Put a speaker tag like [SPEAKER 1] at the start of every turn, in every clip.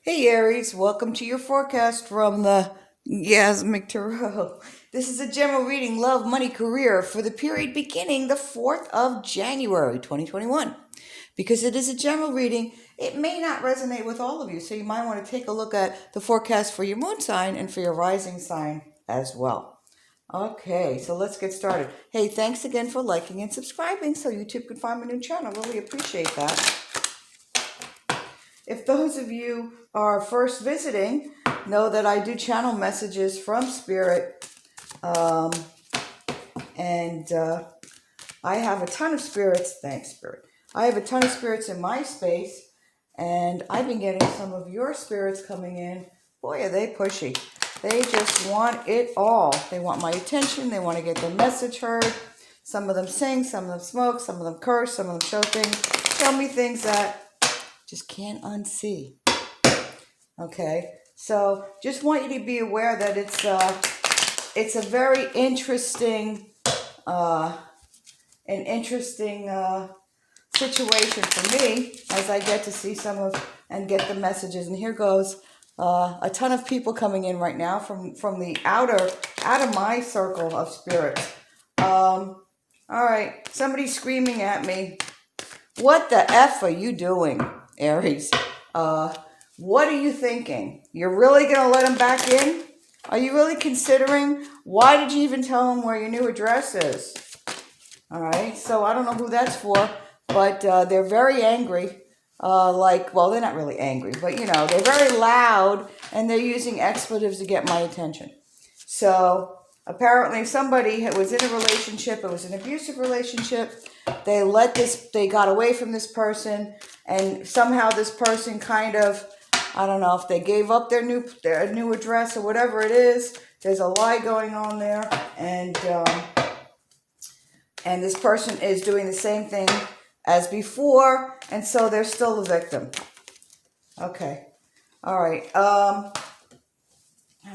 [SPEAKER 1] Hey Aries, welcome to your forecast from the Gasmic Tarot. This is a general reading, love, money, career for the period beginning the 4th of January 2021. Because it is a general reading, it may not resonate with all of you, so you might want to take a look at the forecast for your moon sign and for your rising sign as well. Okay, so let's get started. Hey, thanks again for liking and subscribing so YouTube can find my new channel. Really appreciate that. If those of you are first visiting, know that I do channel messages from Spirit. And I have a ton of spirits. Thanks, Spirit. I have a ton of spirits in my space. And I've been getting some of your spirits coming in. Boy, are they pushy. They just want it all. They want my attention. They want to get their message heard. Some of them sing, some of them smoke, some of them curse, some of them show things. Show me things that just can't unsee. Okay, so just want you to be aware that it's a very interesting situation for me as I get to see some of and get the messages. And here goes a ton of people coming in right now from the out of my circle of spirits. All right, somebody's screaming at me. What the F are you doing, Aries? What are you thinking? You're really going to let him back in? Are you really considering? Why did you even tell him where your new address is? All right, so I don't know who that's for, but they're very angry. Well, they're not really angry, but they're very loud and they're using expletives to get my attention. So apparently somebody was in a relationship. It was an abusive relationship. They got away from this person, and somehow this person kind of, I don't know if they gave up their new address or whatever it is. There's a lie going on there, and this person is doing the same thing as before, and so they're still the victim. Okay. All right.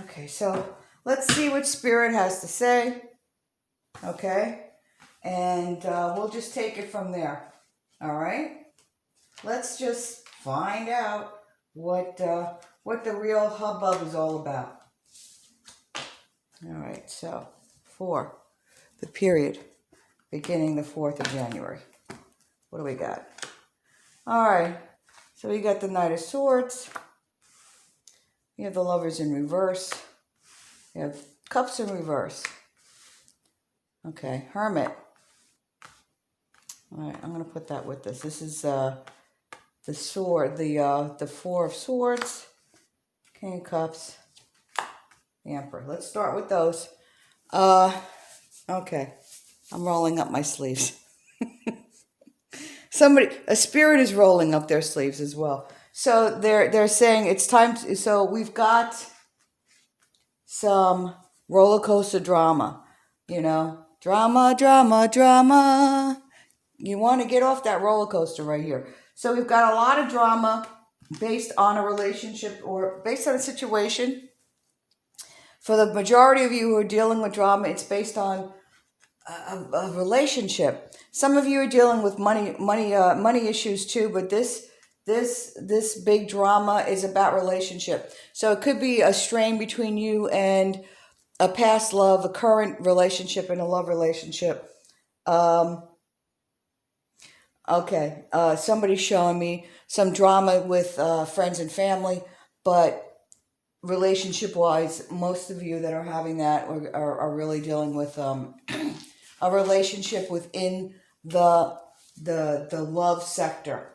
[SPEAKER 1] Okay, so let's see what Spirit has to say. Okay. And we'll just take it from there. All right. Let's just find out what the real hubbub is all about. All right. So for the period beginning the 4th of January, what do we got? All right. So we got the Knight of Swords. We have the Lovers in reverse. We have Cups in reverse. Okay, Hermit. All right, I'm going to put that with this. This is the sword, the Four of Swords, King of Cups, the Emperor. Let's start with those. Okay, I'm rolling up my sleeves. A spirit is rolling up their sleeves as well. So they're saying it's time to, so we've got some roller coaster drama, drama, drama, drama. You want to get off that roller coaster right here. So we've got a lot of drama based on a relationship or based on a situation. For the majority of you who are dealing with drama, it's based on a relationship. Some of you are dealing with money issues too, but this big drama is about relationship. So it could be a strain between you and a past love, a current relationship, and a love relationship. Okay, somebody's showing me some drama with friends and family, but relationship-wise, most of you that are having that are really dealing with a relationship within the love sector.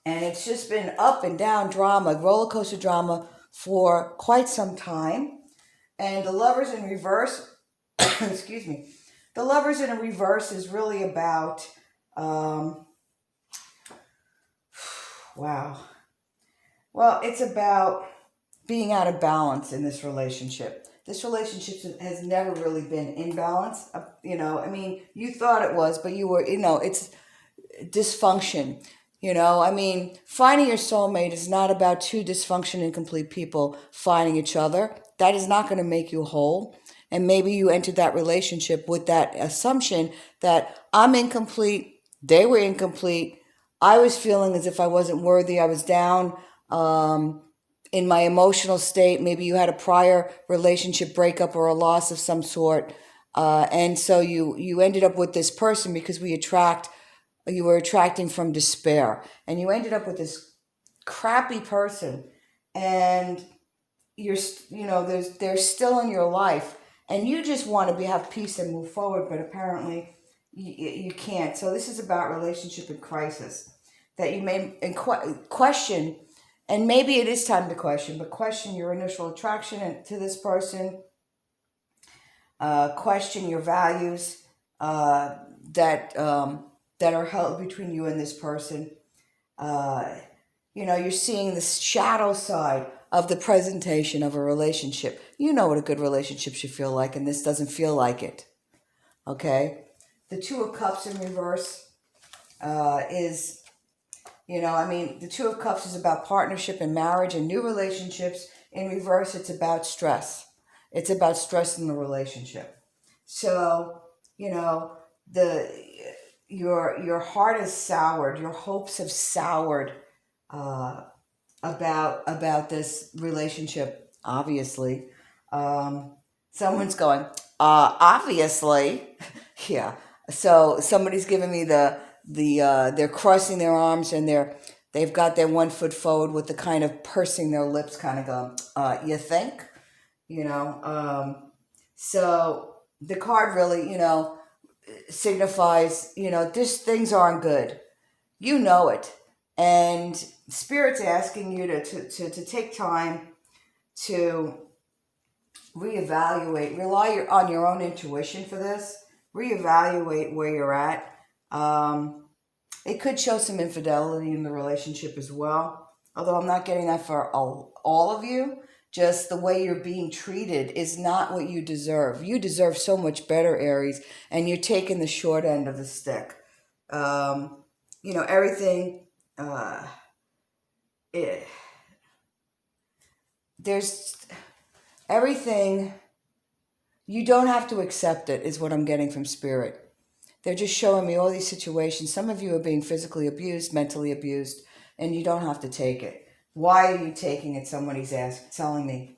[SPEAKER 1] And it's just been up and down drama, roller coaster drama for quite some time. And the Lovers in reverse, excuse me, the Lovers in a reverse is really about, wow. Well, it's about being out of balance in this relationship. This relationship has never really been in balance. You thought it was, but you were, it's dysfunction. Finding your soulmate is not about two dysfunction incomplete people finding each other. That is not going to make you whole. And maybe you entered that relationship with that assumption that I'm incomplete, they were incomplete, I was feeling as if I wasn't worthy, I was down, In my emotional state, maybe you had a prior relationship breakup or a loss of some sort. And so you ended up with this person because you were attracting from despair. And you ended up with this crappy person. And they're still in your life. And you just want to have peace and move forward, but apparently you can't. So this is about relationship in crisis that you may question, and maybe it is time to question, but question your initial attraction to this person, question your values that are held between you and this person. You're seeing the shadow side of the presentation of a relationship. You know what a good relationship should feel like, and this doesn't feel like it. Okay? The Two of Cups in reverse is, the Two of Cups is about partnership and marriage and new relationships. In reverse, it's about stress. It's about stress in the relationship. So, your heart is soured. Your hopes have soured about this relationship. Obviously, someone's going. Obviously, yeah. So somebody's giving me they're crossing their arms and they've got their 1 foot forward with the kind of pursing their lips, kind of going. You think, So the card really, signifies, this things aren't good. You know it. And Spirit's asking you to take time to reevaluate, rely on your own intuition for this, reevaluate where you're at. It could show some infidelity in the relationship as well, although I'm not getting that for all of you. Just the way you're being treated is not what you deserve. You deserve so much better, Aries, and you're taking the short end of the stick. Everything, there's everything, you don't have to accept it, is what I'm getting from Spirit. They're just showing me all these situations. Some of you are being physically abused, mentally abused, and you don't have to take it. Why are you taking it? Somebody's telling me.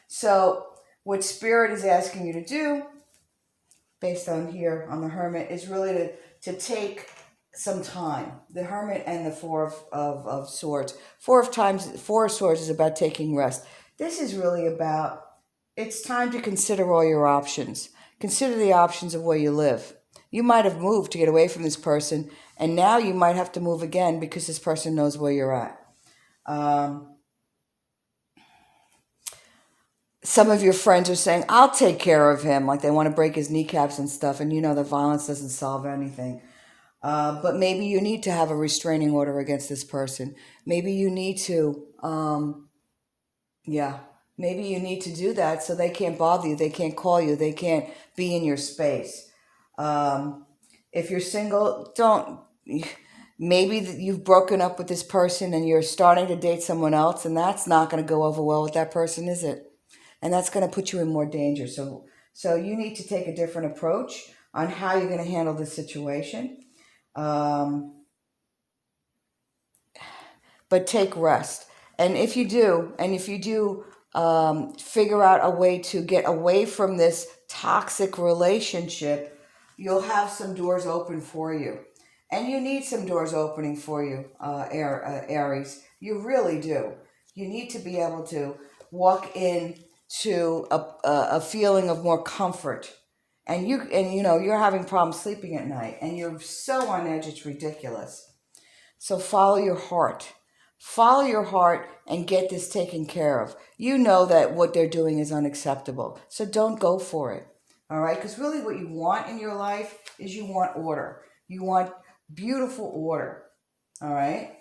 [SPEAKER 1] So what Spirit is asking you to do, based on here on the Hermit, is really to take some time. The Hermit and the Four of Swords. Four of Swords is about taking rest. This is really about, it's time to consider all your options. Consider the options of where you live. You might have moved to get away from this person, and now you might have to move again because this person knows where you're at. Some of your friends are saying, I'll take care of him, like they want to break his kneecaps and stuff, and the violence doesn't solve anything. But maybe you need to have a restraining order against this person. Maybe you need to, maybe you need to do that so they can't bother you, they can't call you, they can't be in your space. If you're single, maybe you've broken up with this person and you're starting to date someone else, and that's not going to go over well with that person, is it? And that's going to put you in more danger. So you need to take a different approach on how you're going to handle this situation. But take rest. And if you do figure out a way to get away from this toxic relationship, you'll have some doors open for you. And you need some doors opening for you, Aries. You really do. You need to be able to walk into a feeling of more comfort. And you're having problems sleeping at night, and you're so on edge, it's ridiculous. So follow your heart. Follow your heart and get this taken care of. You know that what they're doing is unacceptable. So don't go for it. All right? Because really what you want in your life is you want order. You want beautiful order. All right?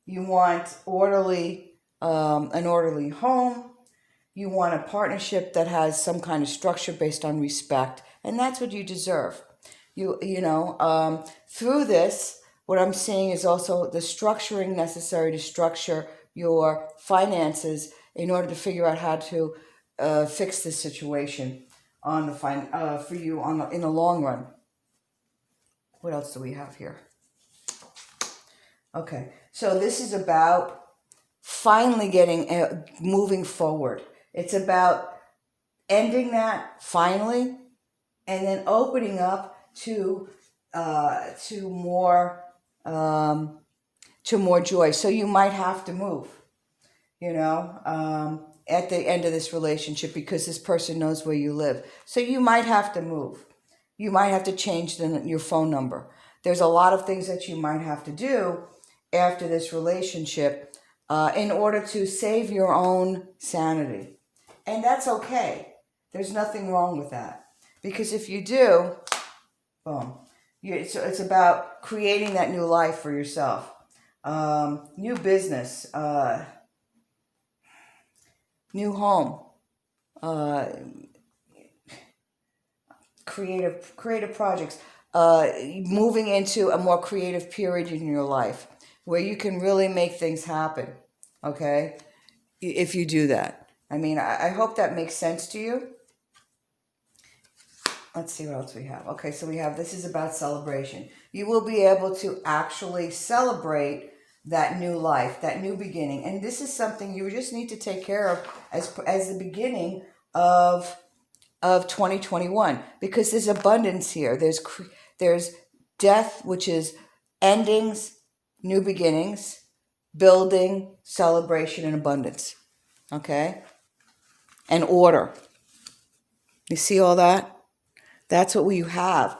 [SPEAKER 1] You want an orderly home. You want a partnership that has some kind of structure based on respect. And that's what you deserve. Through this, what I'm seeing is also the structuring necessary to structure your finances in order to figure out how to fix this situation for you in the long run. What else do we have here? Okay, so this is about finally moving forward. It's about ending that finally, and then opening up to more joy. So you might have to move, at the end of this relationship, because this person knows where you live. So you might have to move. You might have to change your phone number. There's a lot of things that you might have to do after this relationship in order to save your own sanity. And that's okay. There's nothing wrong with that. Because if you do, boom. It's about creating that new life for yourself. New business, new home, creative projects, moving into a more creative period in your life where you can really make things happen, okay? If you do that. I mean, I hope that makes sense to you. Let's see what else we have. Okay, so this is about celebration. You will be able to actually celebrate that new life, that new beginning. And this is something you just need to take care of as the beginning of 2021, because there's abundance here. There's death, which is endings, new beginnings, building, celebration, and abundance. Okay? And order. You see all that? That's what you have.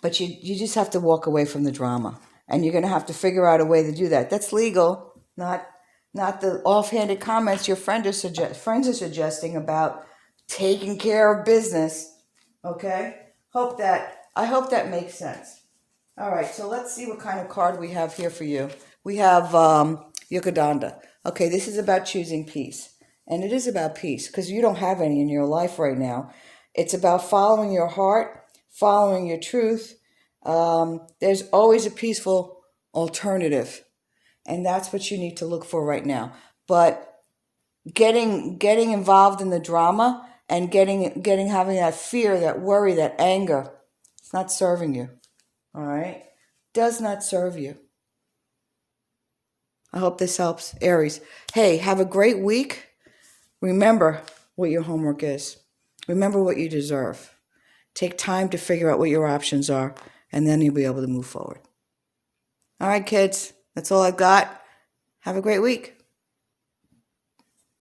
[SPEAKER 1] But you just have to walk away from the drama. And you're going to have to figure out a way to do that. That's legal, not the offhanded comments your friends are suggesting about taking care of business. Okay? I hope that makes sense. All right, so let's see what kind of card we have here for you. We have Yukadanda. Okay, this is about choosing peace. And it is about peace because you don't have any in your life right now. It's about following your heart, following your truth. There's always a peaceful alternative. And that's what you need to look for right now. But getting involved in the drama and having that fear, that worry, that anger, it's not serving you. All right? Does not serve you. I hope this helps, Aries. Hey, have a great week. Remember what your homework is. Remember what you deserve. Take time to figure out what your options are, and then you'll be able to move forward. All right, kids, that's all I've got. Have a great week.